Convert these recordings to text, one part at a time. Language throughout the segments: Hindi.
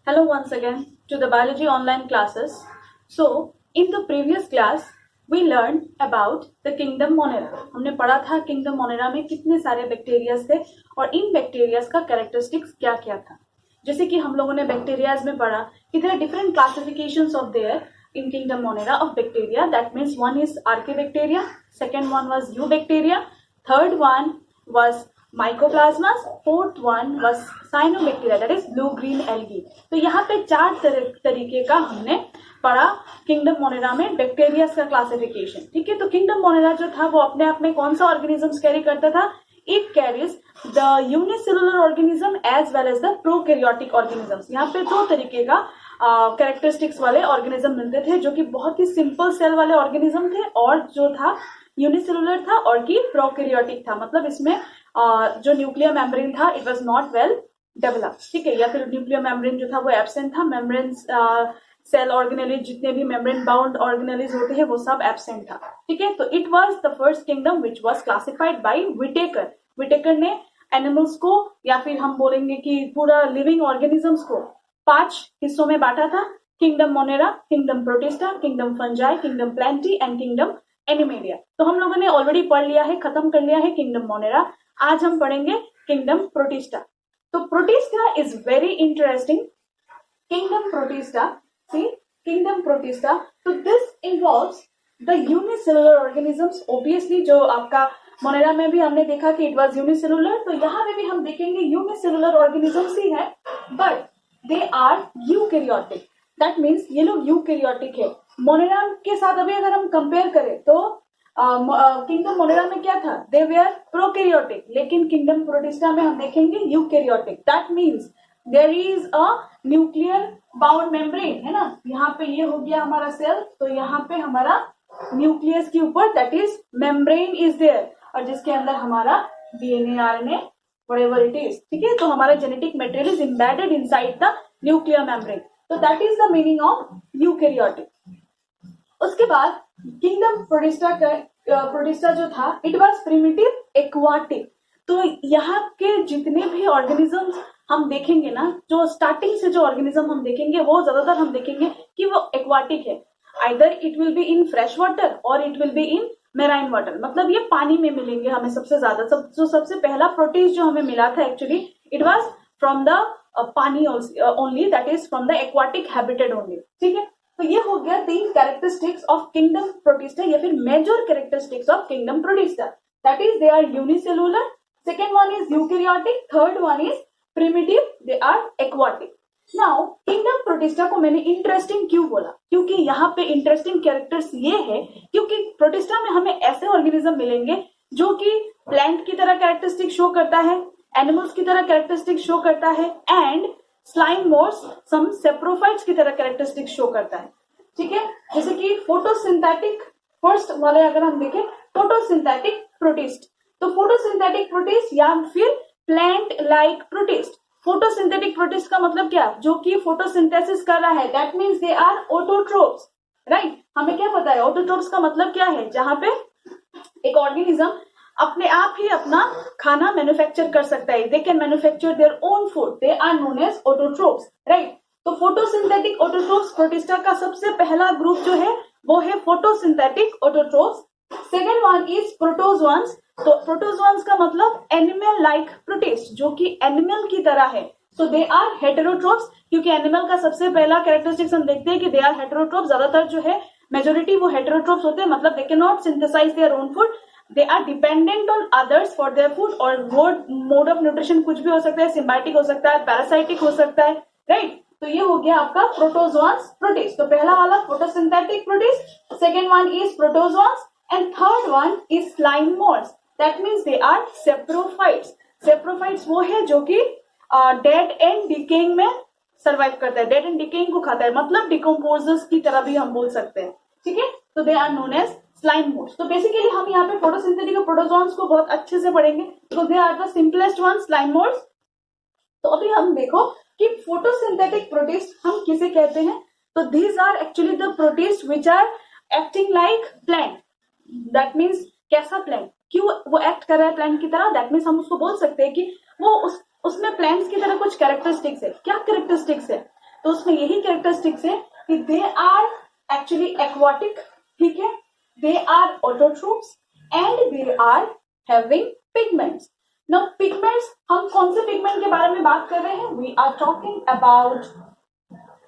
Hello once again to the biology online classes. So, in the previous class, we learned about the kingdom Monera. हमने पढ़ा था kingdom Monera में कितने सारे बैक्टीरियाज थे और इन बैक्टीरियाज का कैरेक्टरिस्टिक्स क्या क्या था. जैसे कि हम लोगों ने बैक्टीरियाज में पढ़ा कि there are different classifications of there in kingdom Monera of bacteria. That means one is Archaebacteria, second one was Eubacteria, third one was Mycoplasmas, fourth one was Cyanobacteria, that is blue green algae. तो यहाँ पे चार तरीके का हमने पढ़ा किंगडम मोनेरा में बैक्टीरिया का क्लासिफिकेशन. ठीक है, तो किंगडम मोनेरा जो था वो अपने आप में कौन सा ऑर्गेनिजम्स कैरी करता था? It carries the unicellular organism as well as the prokaryotic organisms. यहाँ पे दो तरीके का कैरेक्टरिस्टिक्स वाले ऑर्गेनिज्म मिलते थे जो कि बहुत ही सिंपल सेल वाले ऑर्गेनिज्म थे और जो था यूनिसेलुलर था और की प्रोकैरियोटिक था. मतलब इसमें जो न्यूक्लियर मेम्ब्रेन था it was not well developed. ठीक है, या फिर न्यूक्लियर मेम्ब्रेन जो था वो एब्सेंट था. मेम्ब्रेन सेल ऑर्गेनेलिज जितने भी मेम्ब्रेन बाउंड ऑर्गेनेलिज होते हैं वो सब एब्सेंट था. ठीक है, तो it was the first kingdom which was classified by Whittaker. Whittaker ने एनिमल्स को या फिर हम बोलेंगे कि पूरा लिविंग ऑर्गेनिजम्स को 5 हिस्सों में बांटा था. Kingdom Monera, kingdom protista, kingdom fungi, kingdom Plantae and kingdom animalia. तो हम लोगों ने ऑलरेडी पढ़ लिया है, खत्म कर लिया है किंगडम मोनेरा. आज हम पढ़ेंगे किंगडम प्रोटिस्टा. तो protista is very interesting. Kingdom protista, see kingdom protista, तो this involves the unicellular organisms. Obviously जो आपका मोनेरा में भी हमने देखा कि इट वाज यूनिसेलुलर, तो यहाँ पे भी हम देखेंगे यूनिसेलुलर ऑर्गेनिजम्स ही है but they are eukaryotic. That means ये लोग यूकैरियोटिक है. मोनेरा के साथ अभी अगर हम कंपेयर करें तो किंगडम मोनेरा में क्या था? They were prokaryotic. लेकिन किंगडम प्रोटिस्टा में हम देखेंगे eukaryotic. That means there is a nuclear bound membrane, है ना. यहाँ पे ये हो गया हमारा सेल, तो यहाँ पे हमारा न्यूक्लियस के ऊपर that is membrane is there और जिसके अंदर हमारा DNA RNA whatever it is. ठीक है, तो हमारा genetic material is embedded inside the nuclear membrane. तो that is the meaning of eukaryotic. उसके बाद किंगडम प्रोटिस्टा जो था इट वाज प्रिमिटिव एक्वाटिक. तो यहाँ के जितने भी ऑर्गेनिजम्स हम देखेंगे ना, जो स्टार्टिंग से जो ऑर्गेनिज्म हम देखेंगे वो ज्यादातर हम देखेंगे कि वो एक्वाटिक है. Either it will be in fresh water और it will be in marine water. मतलब ये पानी में मिलेंगे हमें सबसे ज्यादा. जो सबसे पहला प्रोटिस्ट जो हमें मिला था actually it was from the pani only, that is from the aquatic habitat only. ठीक है, तो ये हो गया 3 कैरेक्टरिस्टिक्स ऑफ किंगडम प्रोटिस्टा या फिर major characteristics of kingdom protista. That is they are unicellular, second one is eukaryotic, third one is primitive, they are aquatic. Now kingdom protista को मैंने इंटरेस्टिंग क्यों बोला? क्योंकि यहाँ पे इंटरेस्टिंग कैरेक्टर्स ये है क्योंकि प्रोटिस्टा में हमें ऐसे ऑर्गेनिज्म मिलेंगे जो कि प्लांट की तरह कैरेक्टरिस्टिक शो करता है, एनिमल्स की तरह कैरेक्टरिस्टिक शो करता है and slime moulds some saprophytes की तरह कैरेक्टरिस्टिक शो करता है. ठीक है, जैसे कि फोटोसिंथेटिक फर्स्ट वाले अगर हम देखें फोटोसिंथेटिक प्रोटिस्ट, तो फोटोसिंथेटिक प्रोटिस्ट या फिर plant like protist. Photosynthetic protist का मतलब क्या? जो कि फोटोसिंथेसिस कर रहा है. That means they are autotrophs. Right, हमें क्या पता है ऑटोट्रोप्स का मतलब क्या है? जहां पे एक ऑर्गेनिज्म अपने आप ही अपना खाना मैन्युफैक्चर कर सकता है. They can manufacture their own food, they are known as autotrophs. Right, तो फोटोसिंथेटिक ऑटोट्रोप्स प्रोटिस्टा का सबसे पहला ग्रुप जो है वो है photosynthetic autotrophs. Second one is protozoans. तो प्रोटोजोआन्स का मतलब एनिमल लाइक प्रोटिस्ट, जो कि एनिमल की तरह है. सो दे आर हेटेरोट्रोप्स. क्योंकि एनिमल का सबसे पहला कैरेक्टरिस्टिक्स हम देखते हैं कि दे आर हेटेरोट्रोप्स. ज्यादातर जो है मेजोरिटी वो हेटेरोट्रोप्स होते हैं. मतलब they can not synthesize their own food, they are dependent on others for their food. और वो मोड ऑफ न्यूट्रिशन कुछ भी हो सकता है, सिम्बायोटिक हो सकता है, पैरासाइटिक हो सकता है. राइट, तो ये हो गया आपका प्रोटोजोआन्स प्रोटिस्ट. तो पहला वाला photosynthetic protist, second one is protozoans and third one is slime moulds. That means they are saprophytes. Saprophytes वो है जो कि डेड एंड डिकेइंग में सर्वाइव करता है, डेड एंड डिकेइंग को खाता है. मतलब डिकम्पोजर्स की तरह भी हम बोल सकते हैं. ठीक है, तो they are known as slime moulds. तो बेसिकली हम यहाँ पे फोटोसिंथेटिक और प्रोटोजोआन्स को बहुत अच्छे से पढ़ेंगे. तो they are the simplest one, slime moulds. तो अभी हम देखो कि फोटोसिंथेटिक प्रोटिस्ट हम किसे कहते हैं. तो these are actually the protist which are acting like plant. That means कैसा प्लांट? क्यों वो एक्ट कर रहा है प्लांट की तरह? दैट मीन्स हम उसको बोल सकते हैं कि वो उसमें प्लांट्स की तरह कुछ कैरेक्टरिस्टिक्स है. क्या कैरेक्टरिस्टिक्स है? तो उसमें यही कैरेक्टरिस्टिक्स है कि दे आर एक्चुअली एक्वाटिक, ठीक है, they are autotrophs and they are having pigments. Now pigments, हम कौन से पिगमेंट के बारे में बात कर रहे हैं? We are talking about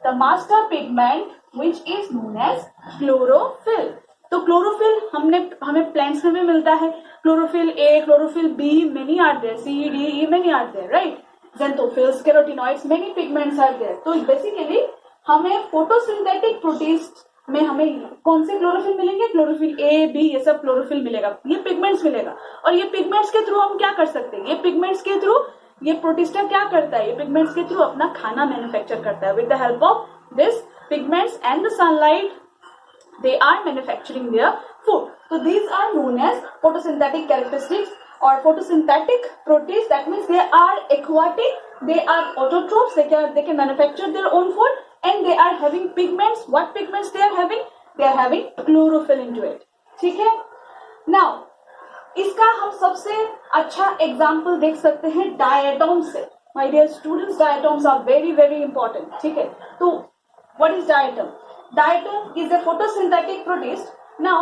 the master pigment which is known as chlorophyll. तो क्लोरोफिल हमें प्लांट्स में भी मिलता है, chlorophyll A, chlorophyll B, many are there, C D E many are there, right. Xanthophylls, carotenoids, many pigments are there. तो बेसिकली हमें फोटोसिंथेटिक प्रोटिस्ट में हमें कौन से क्लोरोफिल मिलेंगे? क्लोरोफिल ए, बी, ये सब क्लोरोफिल मिलेगा, ये पिगमेंट्स मिलेगा। और ये पिगमेंट्स के थ्रू हम क्या कर सकते हैं? ये पिगमेंट्स के थ्रू ये प्रोटिस्टा क्या करता है? ये पिगमेंट्स के थ्रू अपना खाना मैन्युफैक्चर करता है। With the help of this pigments and the sunlight they are manufacturing their food. So these are known as photosynthetic characteristics or photosynthetic protists. That means they are aquatic, they are autotrophs, they can manufacture their own food and they are having pigments. What pigments they are having? They are having chlorophyll into it. ठीक है? Now इसका हम सबसे अच्छा एग्जाम्पल देख सकते हैं डायटोम से। My dear students, diatoms are very very important. ठीक है? तो what is diatom? Diatom is a photosynthetic protist. Now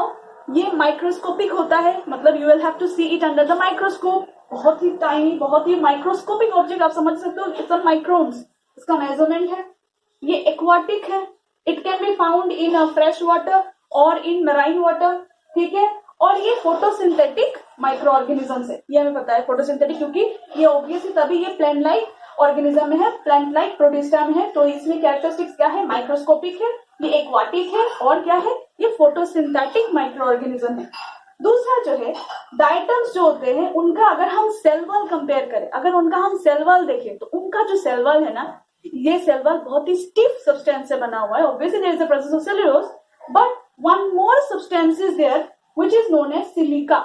ये माइक्रोस्कोपिक होता है, मतलब you will have to see it under the microscope. बहुत ही टाइनी, बहुत ही माइक्रोस्कोपिक ऑब्जेक्ट आप समझ सकते हो, इट्स माइक्रोन्स इसका मेजरमेंट है। ये एक्वाटिक है, it can be found in fresh water और इन मराइन वाटर, ठीक है। और ये फोटोसिंथेटिक माइक्रो ऑर्गेनिज्म है, ये हमें पता है फोटोसिंथेटिक, क्योंकि ये ऑब्वियसली तभी ये प्लांट लाइक ऑर्गेनिज्म में है, प्लांट लाइक प्रोटिस्टा में है। तो इसमें कैरेक्टरिस्टिक्स क्या है? माइक्रोस्कोपिक है, ये एक्वाटिक है और क्या है? ये फोटोसिंथेटिक माइक्रो ऑर्गेनिज्म है। दूसरा जो है डायटम्स जो होते हैं, उनका अगर हम सेल वॉल कंपेयर करें, अगर उनका हम सेल वॉल देखें तो उनका जो सेल वॉल है ना, ये सेल वॉल बहुत ही स्टिफ सब्सटेंस से बना हुआ है। Obviously there is the presence of cellulose, but one more substance is there which is known as silica,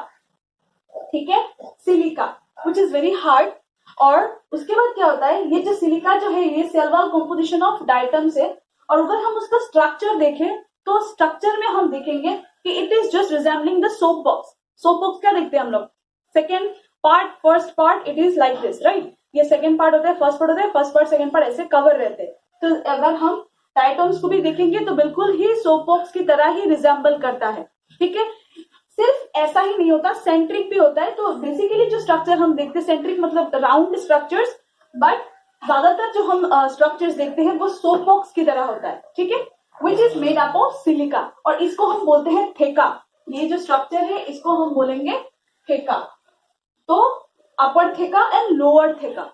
ठीक है, silica which is very hard. और उसके बाद क्या होता है, ये जो सिलिका जो है ये cell wall composition of diatoms है। और अगर हम उसका स्ट्रक्चर देखें तो स्ट्रक्चर में हम देखेंगे कि it is just resembling the soap box. Soap box क्या देखते हैं हम लोग? Second part, first part, it is like this, right. ये सेकेंड पार्ट होता है, फर्स्ट पार्ट होता है, फर्स्ट पार्ट सेकेंड पार्ट ऐसे कवर रहते हैं। तो अगर हम डायटम्स को भी देखेंगे तो बिल्कुल ही सोप बॉक्स की तरह ही रिजेंबल करता है, ठीक है। सिर्फ ऐसा ही नहीं होता, सेंट्रिक भी होता है। तो बेसिकली जो स्ट्रक्चर हम देखते हैं, सेंट्रिक मतलब राउंड स्ट्रक्चर्स, बट ज्यादातर जो हम स्ट्रक्चर्स देखते हैं वो सोप बॉक्स की तरह होता है, ठीक है, which is made up of silica. और इसको हम बोलते हैं थेका। ये जो स्ट्रक्चर है इसको हम बोलेंगे थेका। तो अपर थेका एंड लोअर थेका,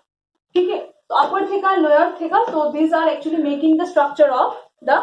ठीक है। तो अपर थेका एंड लोअर थेका, तो these are actually making the structure of the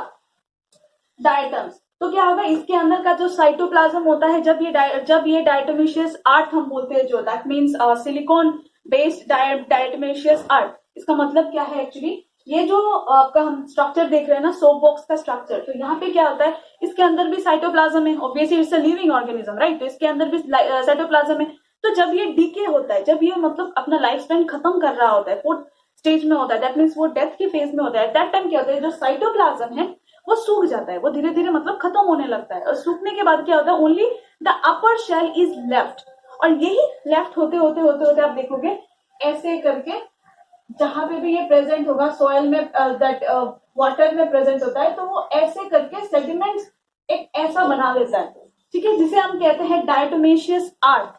diatoms. तो क्या होगा, इसके अंदर का जो साइटोप्लाज्म होता है, जब ये डायटोमेशियस आर्ट हम बोलते हैं, जो that means silicon based diatomaceous earth. इसका मतलब क्या है एक्चुअली, ये जो आपका हम स्ट्रक्चर देख रहे हैं ना, सोप बॉक्स का स्ट्रक्चर, तो यहाँ पे क्या होता है, इसके अंदर भी साइटोप्लाज्म है। Obviously it's a living organism, right. तो इसके अंदर भी साइटोप्लाज्म है। तो जब ये डीके होता है, जब ये मतलब अपना लाइफ स्पैन खत्म कर रहा होता है, फोर्थ स्टेज में होता है, दैट मीन्स वो डेथ के फेज में होता है, दैट टाइम क्या होता है, जो साइटोप्लाज्म है वो सूख जाता है, वो धीरे धीरे मतलब खत्म होने लगता है। और सूखने के बाद क्या होता है, only the upper shell is left. और यही लेफ्ट होते होते होते होते आप देखोगे ऐसे करके, जहां पे भी ये प्रेजेंट होगा सॉइल में, दैट वाटर में प्रेजेंट होता है, तो वो ऐसे करके सेडिमेंट्स एक ऐसा बना देता है, ठीक है, जिसे हम कहते हैं डायटोमेशियस आर्ट,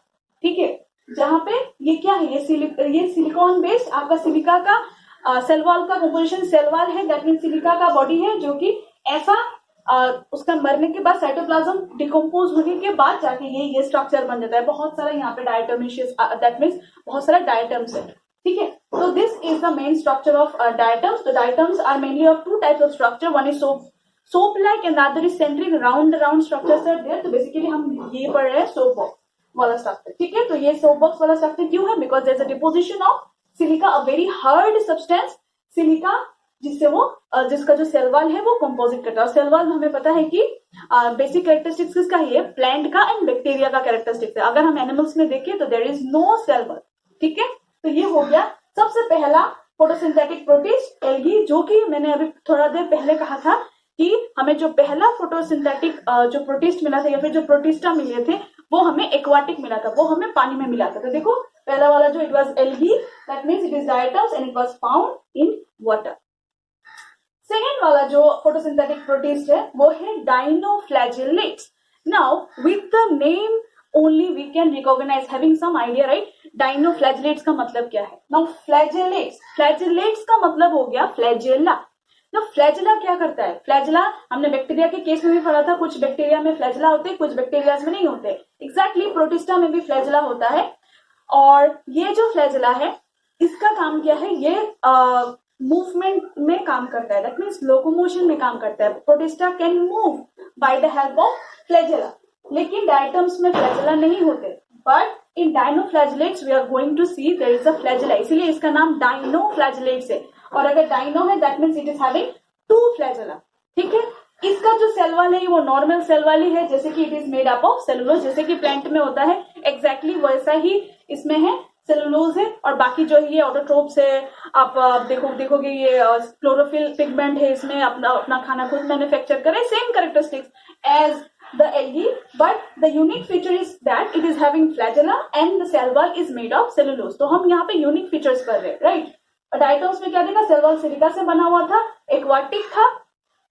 ठीक है। जहां पे ये क्या है, ये सिलिकॉन बेस्ड आपका सिलिका का सेल वॉल का कंपोजिशन सेल वॉल है, दैट मीन सिलिका का बॉडी है, जो कि ऐसा उसका मरने के बाद साइटोप्लाज्म डिकम्पोज होने के बाद जाके ये स्ट्रक्चर बन जाता है। बहुत सारा यहाँ पे डायटोमेशियस, दैट मीन्स बहुत सारा डायटम्स है, ठीक है। तो this is the main structure of diatoms. तो diatoms are mainly of two types of structure, one is soap like and other is centric, round structures are there. तो बेसिकली हम ये पढ़ रहे हैं सोप बॉक्स वाला स्ट्रक्चर, ठीक है। तो ये सोप बॉक्स वाला स्ट्रक्चर क्यों है, because there is a deposition of silica, a very hard substance silica, जिससे वो जिसका जो सेल वॉल है वो कंपोजिट करता है। सेल वॉल हमें पता है कि बेसिक कैरेक्टरिस्टिक्स किसका है, प्लांट का एंड बैक्टीरिया का कैरेक्टरिस्टिक्स है। अगर हम एनिमल्स में देखें तो there is no cell wall, ठीक है। तो ये हो गया सबसे पहला फोटोसिंथेटिक प्रोटिस्ट, एल्गी, जो कि मैंने अभी थोड़ा देर पहले कहा था कि हमें जो पहला फोटोसिंथेटिक जो प्रोटिस्ट मिला था या फिर जो प्रोटिस्टा मिले थे वो हमें एक्वाटिक मिला था, वो हमें पानी में मिला था। तो देखो पहला वाला जो it was algae, that means it is diatoms and it was found in water. Second वाला जो फोटोसिंथेटिक प्रोटिस्ट है वो है dinoflagellates. Now with the name only we can recognise, having some idea, right, dinoflagellates का मतलब क्या है. नाउ फ्लैजेलेट्स, फ्लैजेलेट्स का मतलब हो गया फ्लैजेला. तो फ्लैजेला क्या करता है? फ्लैजेला हमने बैक्टीरिया के केस में भी पढ़ा था, कुछ बैक्टीरिया में फ्लैजेला होते हैं, कुछ बैक्टीरिया में नहीं होते. एग्जैक्टली प्रोटिस्टा में भी फ्लैजेला होता है. और ये जो फ्लैजेला है इसका काम क्या है? ये मूवमेंट में काम करता है, दैट मीन्स लोकोमोशन में काम करता है. Protista can move by the help of flagella. लेकिन डायटम्स में फ्लैजेला नहीं होते, but in dinoflagellates we are going to see there is a flagella, इसीलिए इसका नाम डाइनोफ्लैजेलेट्स है. और अगर डाइनो है that means it is having 2 flagella. ठीक है. इसका जो सेल वॉल है वो नॉर्मल सेल वाली है, जैसे कि it is made up of cellulose, जैसे कि प्लांट में होता है एग्जैक्टली वैसा ही इसमें है, सेलुलोज है. और बाकी जो ये ऑटोट्रोप्स है, आप देखोगे ये क्लोरोफिल पिगमेंट है, इसमें अपना खाना खुद मैन्युफैक्चर करे, same characteristics as the algae, but the unique feature is that it is having flagella and the cell wall is made of cellulose. तो हम यहाँ पे यूनिक फीचर्स कर रहे हैं, राइट. डायटम्स में क्या देखा? सेल वॉल सिलिका से बना हुआ था, एक्वाटिक था.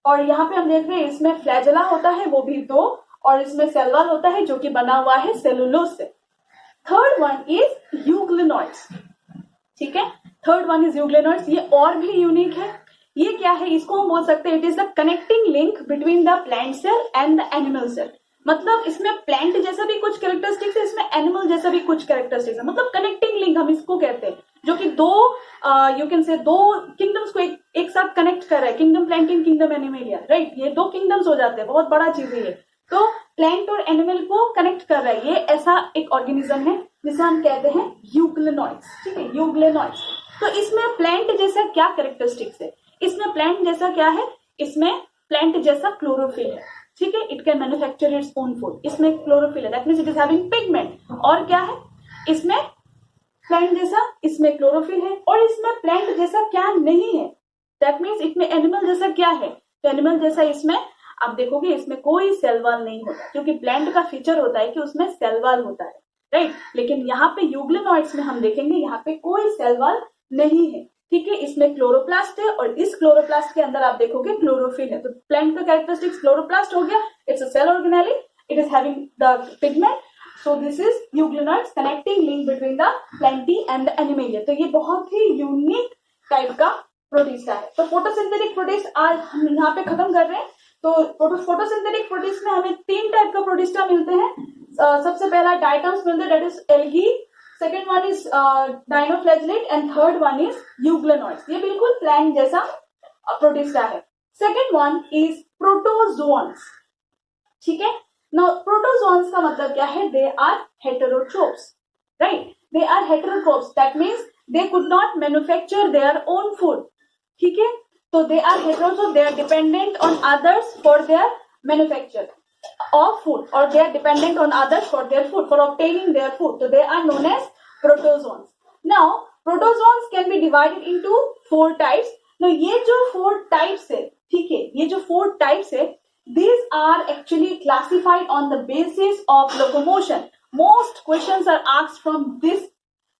और यहाँ पे हम देख रहे हैं इसमें फ्लैजेला होता है, वो भी 2, और इसमें सेल वॉल होता है जो कि बना हुआ है सेलुलोज से. Third one is euglenoids. ठीक है, थर्ड वन इज यूग्लिनोइड्स. ये और भी यूनिक है. ये क्या है? इसको हम बोल सकते हैं it is the connecting link between the plant cell and the animal cell. मतलब इसमें प्लांट जैसा भी कुछ कैरेक्टरिस्टिक्स है, इसमें एनिमल जैसा भी कुछ कैरेक्टरिस्टिक्स है. मतलब कनेक्टिंग लिंक हम इसको कहते हैं, जो कि दो यू कैन से 2 किंगडम्स को एक साथ कनेक्ट कर रहा है. Kingdom planting, kingdom animalia, right. ये 2 किंगडम्स हो जाते हैं, बहुत बड़ा चीज है ये. तो प्लांट और एनिमल को कनेक्ट कर रहा है, ये ऐसा एक ऑर्गेनिज्म है जिसे हम कहते हैं यूग्लिनोइड्स. ठीक है, यूग्लिनोइड्स. तो इसमें प्लांट जैसा क्या कैरेक्टरिस्टिक्स है? इसमें प्लांट जैसा क्या है? इसमें प्लांट जैसा क्लोरोफिल है. ठीक है, it can manufacture its own food. इसमें क्लोरोफिल है, that means it is having pigment. और क्या है इसमें? प्लांट जैसा इसमें क्लोरोफिल है. और इसमें प्लांट जैसा क्या नहीं है? दैट मीन्स इसमें एनिमल जैसा क्या है? तो एनिमल जैसा इसमें आप देखोगे इसमें कोई सेल वॉल नहीं होता, क्योंकि प्लांट का फीचर होता है कि उसमें सेल वॉल होता है, राइट. लेकिन यहाँ पे यूग्लिनोइड्स में हम देखेंगे यहाँ पे कोई सेल वॉल नहीं है. ठीक है, इसमें क्लोरोप्लास्ट है और इस क्लोरोप्लास्ट के अंदर आप देखोगे क्लोरोफिल है. तो प्लांट का कैरेक्टरिस्टिक्स क्लोरोप्लास्ट हो गया, it's a cell organelle, it is having the pigment. So this is euglenoids, connecting link between the plantae and the animalia. तो ये बहुत ही यूनिक टाइप का प्रोटिस्ट है. तो फोटोसिंथेटिक प्रोटिस्ट आज हम यहाँ पे खत्म कर रहे हैं. तो फोटोसिंथेटिक प्रोटिस्ट में हमें 3 टाइप का प्रोटिस्टा मिलते हैं. सबसे पहला डायटम्स मिलते हैं, that is algae. Second one is dinoflagellate and third one is euglenoids. ये बिल्कुल प्लांट जैसा प्रोटिस्टा है. Second one is protozoans. ठीक है, नाउ प्रोटोजोन्स का मतलब क्या है? They are heterotrophs, right. They are heterotrophs, that means they could not manufacture their own food. ठीक है, तो they are heterotrophs, they are dependent on others for their manufacture of food, or they are dependent on others for their food, for obtaining their food. So they are known as protozoans. Now protozoans can be divided into 4 types. Now ये जो 4 types है, ठीक है, ये जो 4 types है, these are actually classified on the basis of locomotion. Most questions are asked from this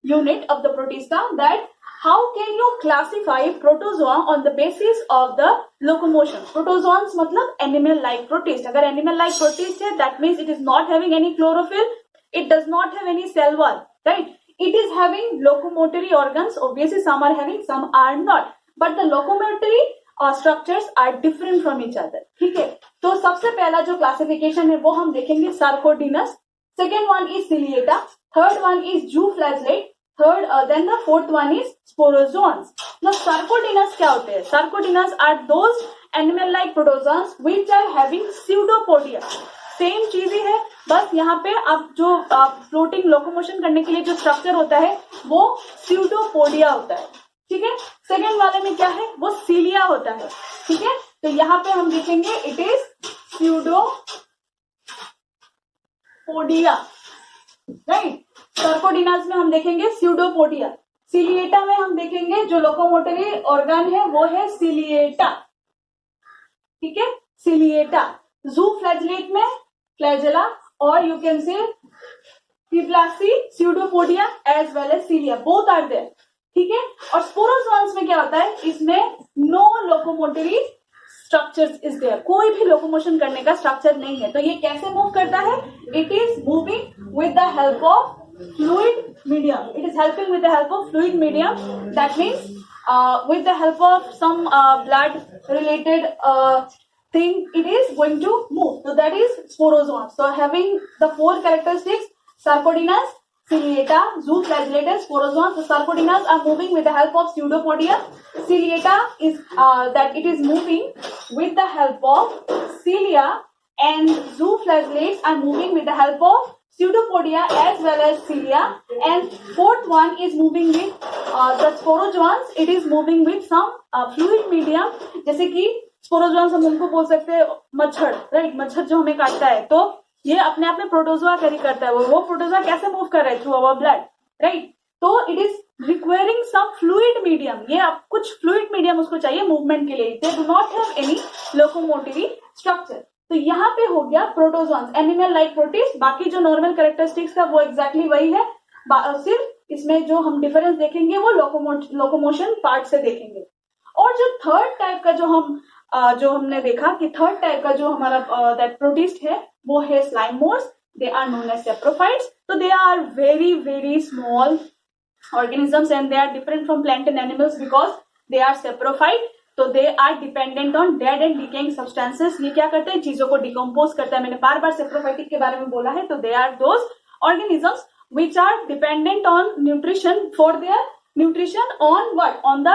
unit of the protista, that how can you classify protozoa on the basis of the locomotion. Protozoans मतलब animal like protist. अगर animal like protist है, that means it is not having any chlorophyll, it does not have any cell wall, right. It is having locomotory organs. Obviously some are having, some are not, but the locomotory structures are different from each other. ठीक है, तो सबसे पहला जो क्लासिफिकेशन है वो हम देखेंगे sarcodines. Second one is ciliata. Third one is zooflagellate. Then the fourth one is sporozoans. Now sarcodinus क्या होते हैं? Sarcodinus are those animal-like protozoans which are having pseudopodia. Same चीज ही है, बस यहाँ पे आप जो फ्लोटिंग लोकोमोशन करने के लिए जो स्ट्रक्चर होता है वो स्यूडोपोडिया होता है. ठीक है, सेकेंड वाले में क्या है? वो सीलिया होता है. ठीक है, तो यहाँ पे हम देखेंगे इट इज स्यूडोपोडिया, राइट. सर्कोडिनास में हम देखेंगे स्यूडोपोडिया. सिलिएटा में हम देखेंगे जो लोकोमोटरी ऑर्गन है वो है सिलिएटा. ठीक है, सिलिएटा. जूफ्लैजेलेट में फ्लैजेला, और यू कैन से पीप्लासी, pseudopodia as well as cilia, both are there. ठीक है। और स्पोरोजोन्स में क्या होता है, इसमें no locomotory structures is there, कोई भी लोकोमोशन करने का स्ट्रक्चर नहीं है। तो ये कैसे मूव करता है, it is moving with the help of fluid medium. It is helping with the help of fluid medium. That means with the help of some blood related thing, it is going to move. So that is sporozoon. So having the four characteristics: Sarcoidonas, Ciliata, Zooflagellata, Sporozoon. So Sarcoidonas are moving with the help of Pseudopodia. Ciliata is that it is moving with the help of cilia, and Zooflagellates are moving with the help of Pseudopodia as well as cilia. And fourth one is moving with the sporozoans. It is moving with some fluid medium. जैसे कि स्पोरोजोन्स हम उनको बोल सकते हैं मच्छर, राइट, मच्छर जो हमें काटता है, तो ये अपने आप में प्रोटोजोआ कैरी करता है। वो प्रोटोजोआ कैसे मूव कर रहा है, थ्रू अवर ब्लड, राइट। तो it is requiring some fluid medium, ये आप कुछ फ्लूइड मीडियम उसको चाहिए मूवमेंट के लिए। They do not have any locomotory structure. तो यहाँ पे हो गया प्रोटोजोन्स, एनिमल लाइक प्रोटिस्ट। बाकी जो नॉर्मल कैरेक्टरिस्टिक्स था वो एग्जैक्टली वही है, सिर्फ इसमें जो हम डिफरेंस देखेंगे वो लोकोमोशन पार्ट से देखेंगे। और जो थर्ड टाइप का जो हमने देखा कि थर्ड टाइप का जो हमारा दैट प्रोटिस्ट है वो है slime moulds. They are known as saprophytes. तो they are very very small organisms and they are different from plant and animals because they are saprophyte. तो they are dependent on dead and decaying substances. ये क्या करते हैं, चीजों को डिकम्पोज करता है। मैंने बार बार सेप्रोफाइटिक के बारे में बोला है। तो they are those organisms which are dependent on nutrition for their nutrition on what, on the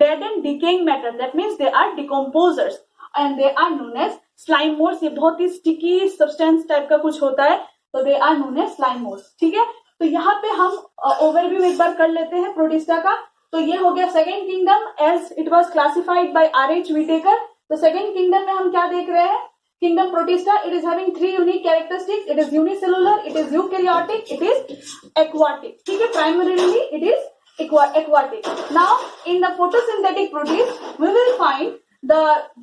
dead and decaying matter. That means they are decomposers and they are known as slime moulds. ये बहुत ही स्टिकी सब्सटेंस टाइप का कुछ होता है, तो दे आर नोन एज स्लाइमोर्स। ठीक है, तो यहाँ पे हम ओवरव्यू एक बार कर लेते हैं प्रोटिस्टा का। तो ये हो गया second kingdom as it was classified by R.H. Whittaker. तो सेकेंड किंगडम में हम क्या देख रहे हैं, kingdom protista, it is having 3 unique characteristics. It is unicellular, it is eukaryotic, it is aquatic. ठीक है, primarily it is aquatic. Now in the photosynthetic protist we will find the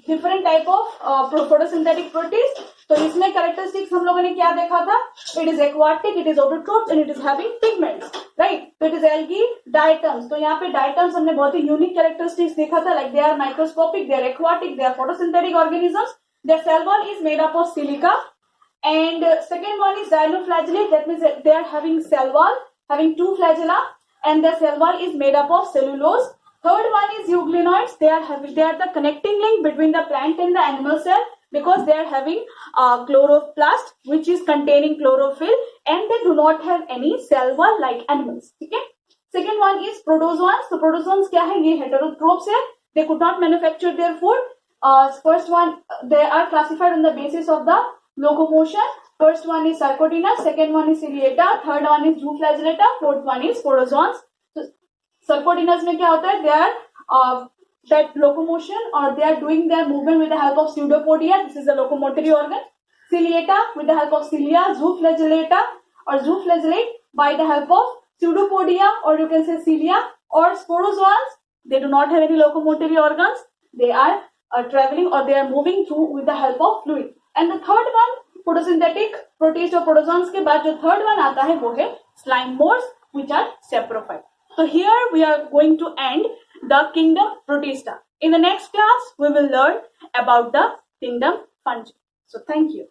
different type of photosynthetic protist. तो इसमें कैरेक्टरिस्टिक्स हम लोगों ने क्या देखा था, it is aquatic, it is autotrophs and it is having pigments, right. तो इट इज एल्गी डायटम्स। तो यहाँ पे डायटम्स हमने बहुत ही यूनिक कैरेक्टरिस्टिक्स देखा था, like they are microscopic, they are aquatic, they are photosynthetic organisms. Their cell wall is made up of silica and second one is dinoflagellate. That means that they are having cell wall, having 2 flagella, and the cell wall is made up of cellulose. Third one is euglenoids. They are the connecting link between the plant and the animal cell, because they are having chloroplast which is containing chlorophyll, and they do not have any cell wall like animals. Okay. Second one is protozoans. So protozoans क्या है, ये heterotrophs है. They could not manufacture their food. First one, they are classified on the basis of the locomotion. First one is Sarcoidonas, second one is Ciliata, third one is Zooflagellata, fourth one is Sporozoans. So Sarcoidonas में क्या होता है, they are that locomotion, or they are doing their movement with the help of Pseudopodia. This is the locomotory organ. Ciliata with the help of cilia, Zooflagellata or Zooflagellate by the help of Pseudopodia, or you can say cilia. Or Sporozoans, they do not have any locomotory organs. They are traveling, or they are moving through with the help of fluid. And the third one, photosynthetic protist or protozoans के बाद जो third one आता है वो है slimores, which are saprophyte. So here we are going to end the kingdom Protista. In the next class we will learn about the kingdom Fungi. So thank you.